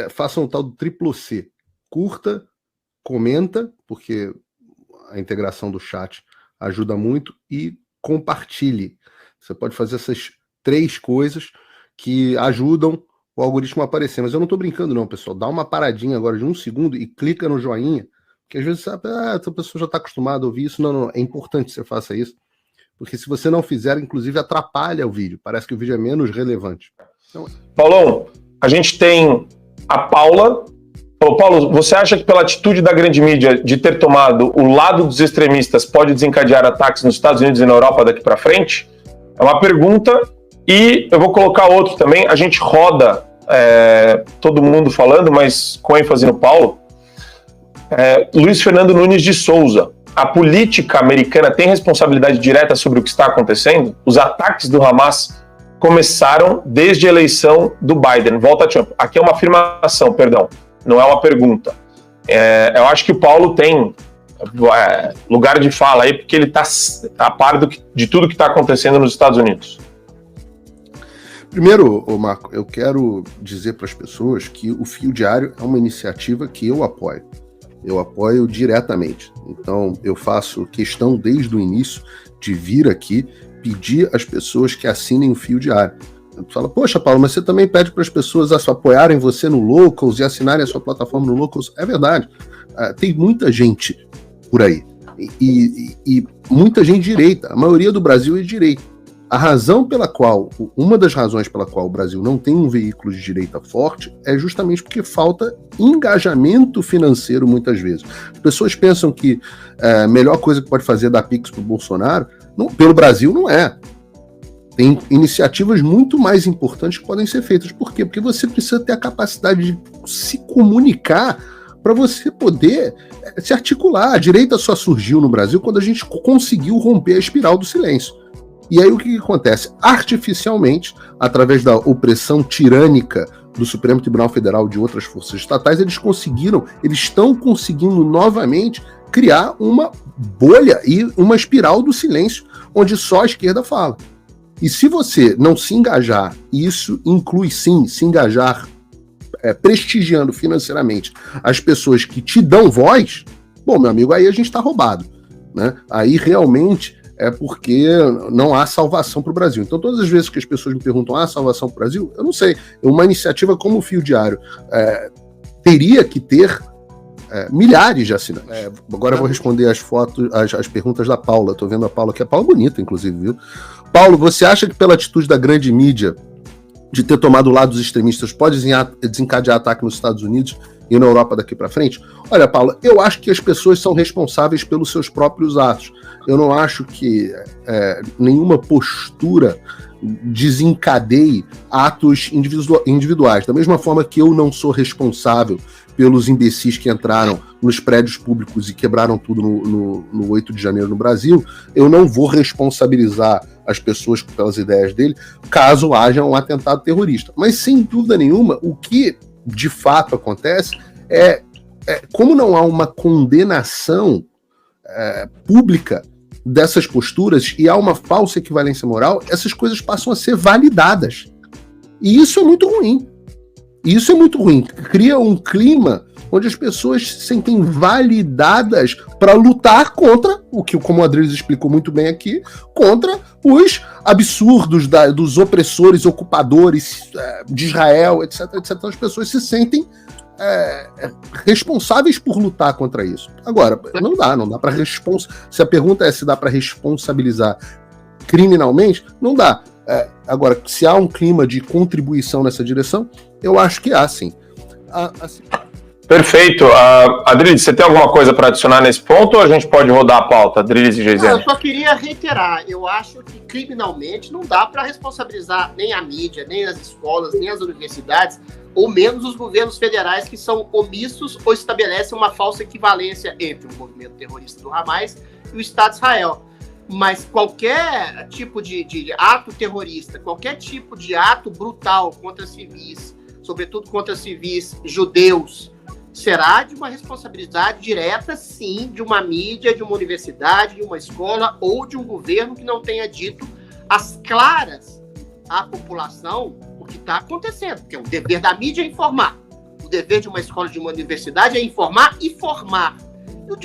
façam o tal do triplo C. Curta, comenta, porque a integração do chat ajuda muito, e compartilhe. Você pode fazer essas 3 coisas que ajudam o algoritmo a aparecer. Mas eu não estou brincando não, pessoal. Dá uma paradinha agora de 1 segundo e clica no joinha, porque às vezes sabe, essa pessoa já está acostumada a ouvir isso. Não, é importante que você faça isso, porque se você não fizer, inclusive atrapalha o vídeo. Parece que o vídeo é menos relevante. Então... Paulão, a gente tem a Paula. Paulo, você acha que pela atitude da grande mídia de ter tomado o lado dos extremistas pode desencadear ataques nos Estados Unidos e na Europa daqui para frente? É uma pergunta, e eu vou colocar outro também. A gente roda todo mundo falando, mas com ênfase no Paulo. Luiz Fernando Nunes de Souza. A política americana tem responsabilidade direta sobre o que está acontecendo? Os ataques do Hamas começaram desde a eleição do Biden. Volta a Trump. Aqui é uma afirmação, perdão. Não é uma pergunta. Eu acho que o Paulo tem lugar de fala aí, porque ele está a par de tudo que está acontecendo nos Estados Unidos. Primeiro, Marco, eu quero dizer para as pessoas que o Fio Diário é uma iniciativa que eu apoio. Eu apoio diretamente. Então, eu faço questão desde o início de vir aqui pedir às pessoas que assinem o Fio Diário. Tu fala, poxa, Paulo, mas você também pede para as pessoas apoiarem você no Locals e assinarem a sua plataforma no Locals. É verdade. Tem muita gente por aí. E muita gente direita. A maioria do Brasil é de direita. Uma das razões pela qual o Brasil não tem um veículo de direita forte é justamente porque falta engajamento financeiro muitas vezes. As pessoas pensam que a melhor coisa que pode fazer é dar Pix pro Bolsonaro. Não, pelo Brasil não é. Tem iniciativas muito mais importantes que podem ser feitas. Por quê? Porque você precisa ter a capacidade de se comunicar para você poder se articular. A direita só surgiu no Brasil quando a gente conseguiu romper a espiral do silêncio. E aí o que acontece? Artificialmente, através da opressão tirânica do Supremo Tribunal Federal e de outras forças estatais, eles estão conseguindo novamente criar uma bolha e uma espiral do silêncio, onde só a esquerda fala. E se você não se engajar, e isso inclui sim se engajar prestigiando financeiramente as pessoas que te dão voz, bom, meu amigo, aí a gente está roubado, né? Aí realmente é porque não há salvação para o Brasil. Então todas as vezes que as pessoas me perguntam, há salvação para o Brasil? Eu não sei. Uma iniciativa como o Fio Diário teria que ter milhares de assinantes. Agora eu vou responder as perguntas da Paula. Estou vendo a Paula aqui. A Paula é bonita, inclusive, viu? Paulo, você acha que pela atitude da grande mídia de ter tomado o lado dos extremistas pode desencadear ataque nos Estados Unidos e na Europa daqui para frente? Olha, Paula, eu acho que as pessoas são responsáveis pelos seus próprios atos. Eu não acho que nenhuma postura desencadeie atos individuais. Da mesma forma que eu não sou responsável pelos imbecis que entraram nos prédios públicos e quebraram tudo no 8 de janeiro no Brasil, eu não vou responsabilizar as pessoas pelas ideias dele, caso haja um atentado terrorista. Mas, sem dúvida nenhuma, o que de fato acontece como não há uma condenação pública dessas posturas e há uma falsa equivalência moral, essas coisas passam a ser validadas. E isso é muito ruim. Isso é muito ruim. Cria um clima onde as pessoas se sentem validadas para lutar contra o que, como o Adriles explicou muito bem aqui, contra os absurdos dos opressores, ocupadores de Israel, etc, etc. Então, as pessoas se sentem responsáveis por lutar contra isso. Agora, não dá para se a pergunta é se dá para responsabilizar criminalmente, não dá. Agora, se há um clima de contribuição nessa direção, eu acho que há, sim. Perfeito. Adriles, você tem alguma coisa para adicionar nesse ponto ou a gente pode rodar a pauta, Adriles e Geisel? Eu só queria reiterar, eu acho que criminalmente não dá para responsabilizar nem a mídia, nem as escolas, nem as universidades, ou menos os governos federais que são omissos ou estabelecem uma falsa equivalência entre o movimento terrorista do Hamas e o Estado de Israel. Mas qualquer tipo de ato terrorista, qualquer tipo de ato brutal contra civis, sobretudo contra civis judeus, será de uma responsabilidade direta, sim, de uma mídia, de uma universidade, de uma escola ou de um governo que não tenha dito às claras à população o que está acontecendo, porque o dever da mídia é informar. o dever de uma escola, de uma universidade, é informar e formar. E o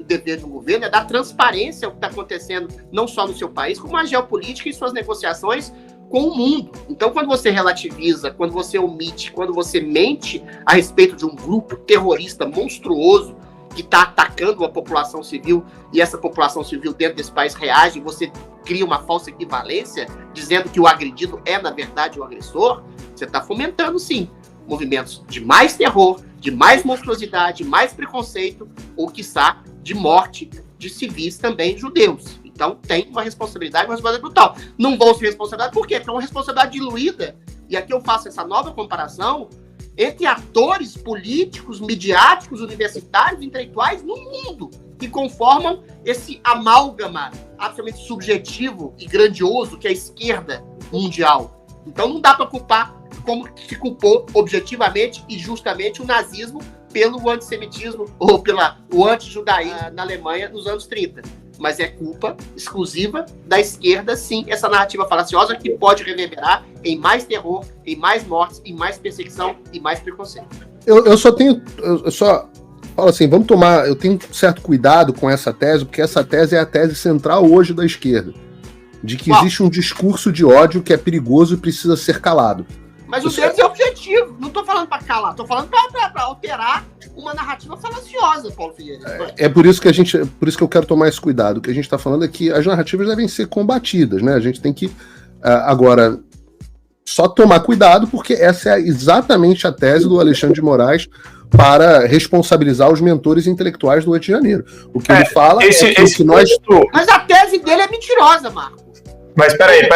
dever de um governo é dar transparência ao que está acontecendo, não só no seu país, como a geopolítica e suas negociações com o mundo. Então, quando você relativiza, quando você omite, quando você mente a respeito de um grupo terrorista monstruoso que está atacando a população civil, e essa população civil dentro desse país reage, você cria uma falsa equivalência, dizendo que o agredido é, na verdade, o agressor, você está fomentando, sim, movimentos de mais terror, de mais monstruosidade, de mais preconceito, ou, quiçá, de morte de civis também judeus. Então, tem uma responsabilidade brutal. Não vão ser responsabilidade, por quê? Porque é uma responsabilidade diluída. E aqui eu faço essa nova comparação entre atores políticos, midiáticos, universitários, intelectuais no mundo, que conformam esse amálgama absolutamente subjetivo e grandioso que é a esquerda mundial. Então, não dá para culpar como se culpou objetivamente e justamente o nazismo pelo antissemitismo ou o antijudaísmo na Alemanha nos anos 30. Mas é culpa exclusiva da esquerda, sim, essa narrativa falaciosa que pode reverberar em mais terror, em mais mortes, em mais perseguição e mais preconceito. Eu só falo assim, eu tenho certo cuidado com essa tese, porque essa tese é a tese central hoje da esquerda, de que existe um discurso de ódio que é perigoso e precisa ser calado. Mas o deles é objetivo. Não estou falando para calar, estou falando para alterar uma narrativa falaciosa, Paulo Figueiredo. É por isso que eu quero tomar esse cuidado. O que a gente está falando é que as narrativas devem ser combatidas, né? A gente tem que agora só tomar cuidado, porque essa é exatamente a tese do Alexandre de Moraes para responsabilizar os mentores intelectuais do 8 de janeiro. O que ele fala é que nós... Mas a tese dele é mentirosa, Marco. Mas peraí.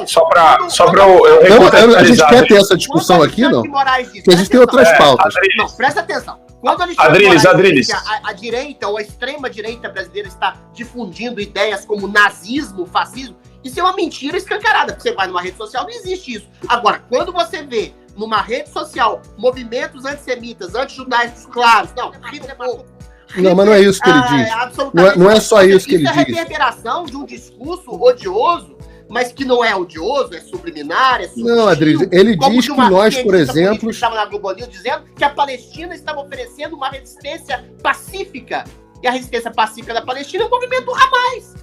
Só pra eu a gente quer ter essa discussão aqui, não? Porque a gente tem outras pautas. Não, presta atenção. Quando Adriles. A direita ou a extrema-direita brasileira está difundindo ideias como nazismo, fascismo, isso é uma mentira escancarada. Você vai numa rede social, não existe isso. Agora, quando você vê numa rede social movimentos antissemitas, antijudaicos claros, não mas não é isso que ele diz. Não é só isso que ele diz. Isso é reverberação de um discurso odioso, mas que não é odioso, é subliminar, é sutil. Não, Adriles, ele diz que nós, por exemplo... estava na Globo News dizendo que a Palestina estava oferecendo uma resistência pacífica. E a resistência pacífica da Palestina é o movimento Hamas.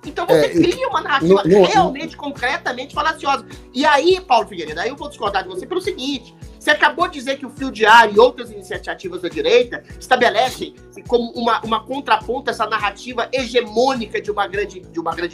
Então você cria uma narrativa realmente, concretamente falaciosa. E aí, Paulo Figueiredo, aí eu vou discordar de você pelo seguinte: você acabou de dizer que o Fio Diário e outras iniciativas da direita estabelecem como uma contraponto essa narrativa hegemônica de uma grande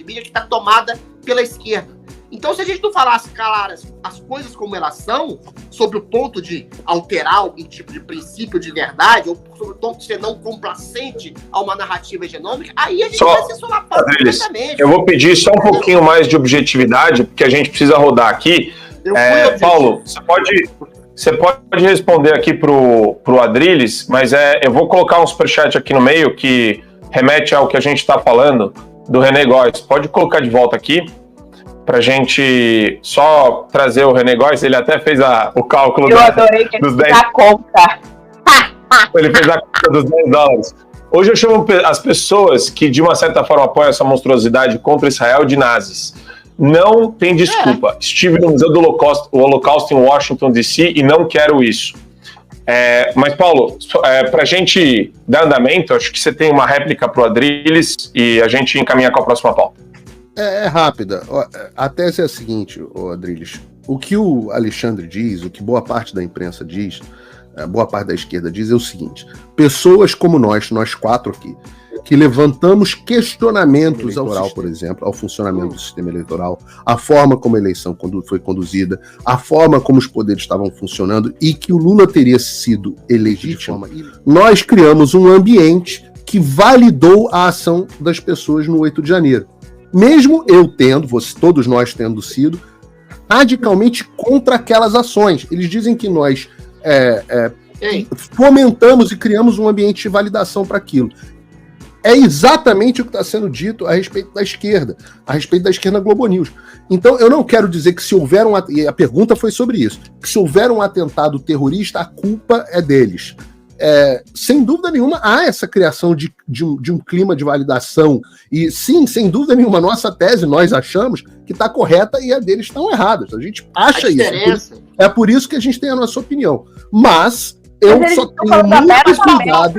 mídia que está tomada pela esquerda. Então, se a gente não falasse claras as coisas como elas são, sobre o ponto de alterar algum tipo de princípio de verdade, ou sobre o ponto de ser não complacente a uma narrativa hegemônica, aí a gente vai se solapar completamente. Eu vou pedir só um pouquinho mais de objetividade, porque a gente precisa rodar aqui. Paulo, você pode responder aqui pro Adriles, mas eu vou colocar um superchat aqui no meio que remete ao que a gente está falando do René Góes. Pode colocar de volta aqui, pra gente só trazer o René Góes. Ele até fez o cálculo dos 10 a conta. Ele fez a conta dos $10. Hoje eu chamo as pessoas que de uma certa forma apoiam essa monstruosidade contra Israel de nazis. Não tem desculpa. Estive no Museu do Holocausto em Washington, D.C. e não quero isso. Mas, Paulo, para a gente dar andamento, acho que você tem uma réplica para o Adriles e a gente encaminha com a próxima pauta. É rápida. A tese é a seguinte, Adriles. O que o Alexandre diz, o que boa parte da imprensa diz, boa parte da esquerda diz, é o seguinte: pessoas como nós quatro aqui, que levantamos questionamentos eleitoral, por exemplo, ao funcionamento do sistema eleitoral, a forma como a eleição foi conduzida, a forma como os poderes estavam funcionando e que o Lula teria sido ilegítimo, nós criamos um ambiente que validou a ação das pessoas no 8 de janeiro. Mesmo todos nós tendo sido radicalmente contra aquelas ações. Eles dizem que nós fomentamos e criamos um ambiente de validação para aquilo. É exatamente o que está sendo dito a respeito da esquerda Globo News. Então, eu não quero dizer que se houver e a pergunta foi sobre isso, que se houver um atentado terrorista, a culpa é deles. Sem dúvida nenhuma, há essa criação de um clima de validação. E sim, sem dúvida nenhuma, nossa tese, nós achamos que está correta e a deles estão erradas. A gente acha isso. É por isso que a gente tem a nossa opinião. Mas Eu só tenho muito cuidado.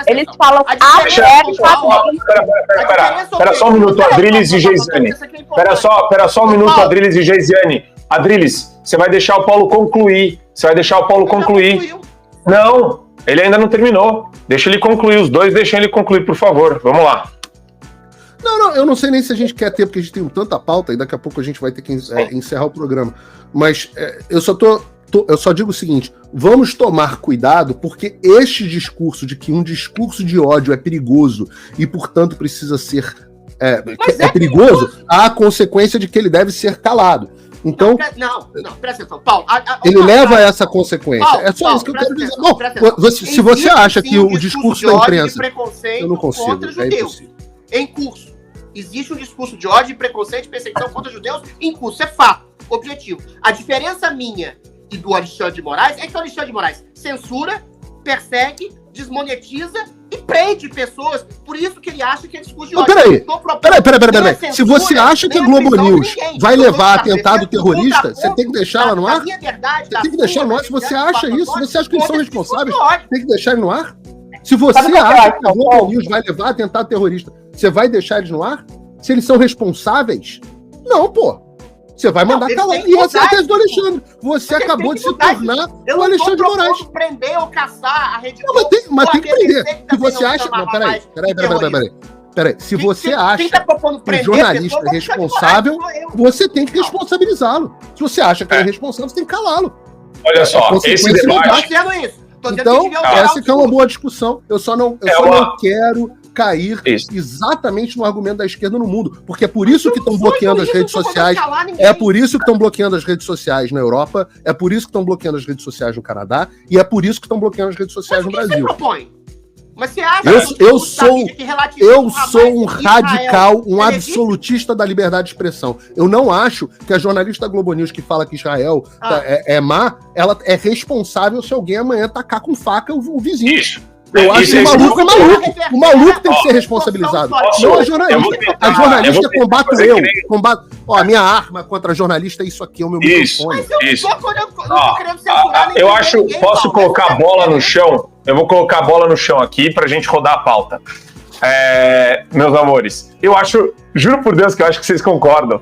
Eles falam abertamente. Espera só um minuto, Adriles e Geisiane. Espera só um minuto, Adriles e Geisiane. Adriles, você vai deixar o Paulo concluir. Não, ele ainda não terminou. Deixa ele concluir, os dois deixem ele concluir, por favor. Vamos lá. Não, eu não sei nem se a gente quer ter, porque a gente tem tanta pauta e daqui a pouco a gente vai ter que encerrar o programa. Mas eu só digo o seguinte, vamos tomar cuidado, porque este discurso de que um discurso de ódio é perigoso e, portanto, precisa ser perigoso, há a consequência de que ele deve ser calado. Então, não, presta atenção, Paulo. Ele leva a essa consequência. Paulo, é só isso que eu quero dizer. Bom, se você acha que o discurso da imprensa... Eu não consigo, contra judeus, em curso. Existe um discurso de ódio, preconceito e perseguição contra judeus em curso. É fato, objetivo. A diferença minha e do Alexandre de Moraes é que o Alexandre de Moraes censura, persegue, desmonetiza e prende pessoas. Por isso que ele acha que é discurso de ódio. Peraí. Se você acha que a Globo News vai levar a atentado terrorista, você tem que deixar ela no ar? Você tem que deixar no ar. Se você acha isso, se você acha que eles são responsáveis, tem que deixar ele no ar? Se você acha que a Globo News vai levar a atentado terrorista, você vai deixar eles no ar? Se eles são responsáveis? Não, pô. Você vai mandar calar. E essa é a tese do Alexandre. Você acabou de se tornar o Alexandre de Moraes. Prender ou caçar a rede. Não, mas tem que prender. Se você acha... Não, peraí. Se você acha que o jornalista é responsável, você tem que responsabilizá-lo. Se você acha que ele é responsável, você tem que calá-lo. Olha só, esse debate... Então, essa que é uma boa discussão. Eu só não quero cair exatamente no argumento da esquerda no mundo, porque é por isso que estão bloqueando as redes sociais, é por isso que estão bloqueando as redes sociais na Europa, é por isso que estão bloqueando as redes sociais no Canadá, e é por isso que estão bloqueando as redes sociais no Brasil. Mas você acha eu sou um radical, um absolutista da liberdade de expressão. Eu não acho que a jornalista Globo News que fala que Israel é má, ela é responsável se alguém amanhã tacar com faca o vizinho. Isso. Eu acho que o maluco é maluco. O maluco tem que ser responsabilizado. Não a jornalista. A jornalista combato eu. A minha arma contra a jornalista é isso aqui, é o meu microfone. Eu acho, posso colocar a bola no chão? Eu vou colocar a bola no chão aqui pra gente rodar a pauta. Meus amores, eu acho, juro por Deus que eu acho que vocês concordam.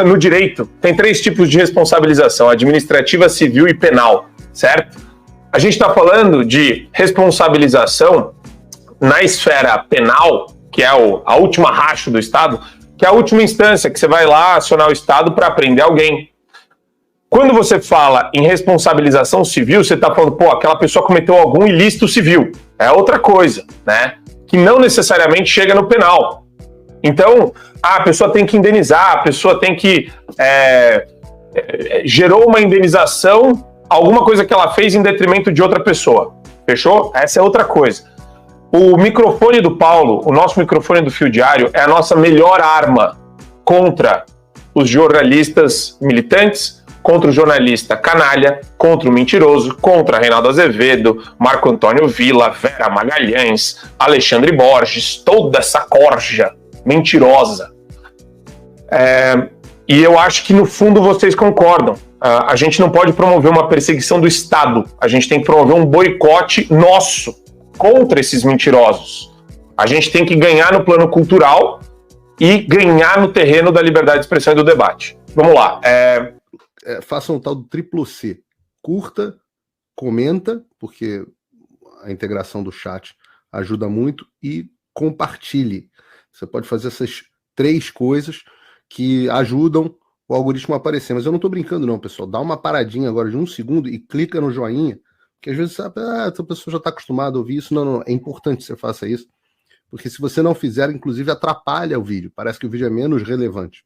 No direito, tem 3 tipos de responsabilização: administrativa, civil e penal, certo? A gente está falando de responsabilização na esfera penal, que é a última racha do Estado, que é a última instância que você vai lá acionar o Estado para prender alguém. Quando você fala em responsabilização civil, você está falando, aquela pessoa cometeu algum ilícito civil. É outra coisa, né? Que não necessariamente chega no penal. Então, a pessoa tem que indenizar, a pessoa tem que... gerou uma indenização, alguma coisa que ela fez em detrimento de outra pessoa. Fechou? Essa é outra coisa. O microfone do Paulo, o nosso microfone do Fio Diário, é a nossa melhor arma contra os jornalistas militantes, contra o jornalista canalha, contra o mentiroso, contra Reinaldo Azevedo, Marco Antônio Villa, Vera Magalhães, Alexandre Borges, toda essa corja mentirosa. E eu acho que no fundo vocês concordam. A gente não pode promover uma perseguição do Estado, a gente tem que promover um boicote nosso contra esses mentirosos. A gente tem que ganhar no plano cultural e ganhar no terreno da liberdade de expressão e do debate. Vamos lá. Faça um tal do triplo C. Curta, comenta, porque a integração do chat ajuda muito, e compartilhe. Você pode fazer essas 3 coisas que ajudam o algoritmo a aparecer. Mas eu não tô brincando não, pessoal. Dá uma paradinha agora de 1 segundo e clica no joinha, porque às vezes essa pessoa já está acostumada a ouvir isso. Não, é importante que você faça isso, porque se você não fizer, inclusive atrapalha o vídeo. Parece que o vídeo é menos relevante.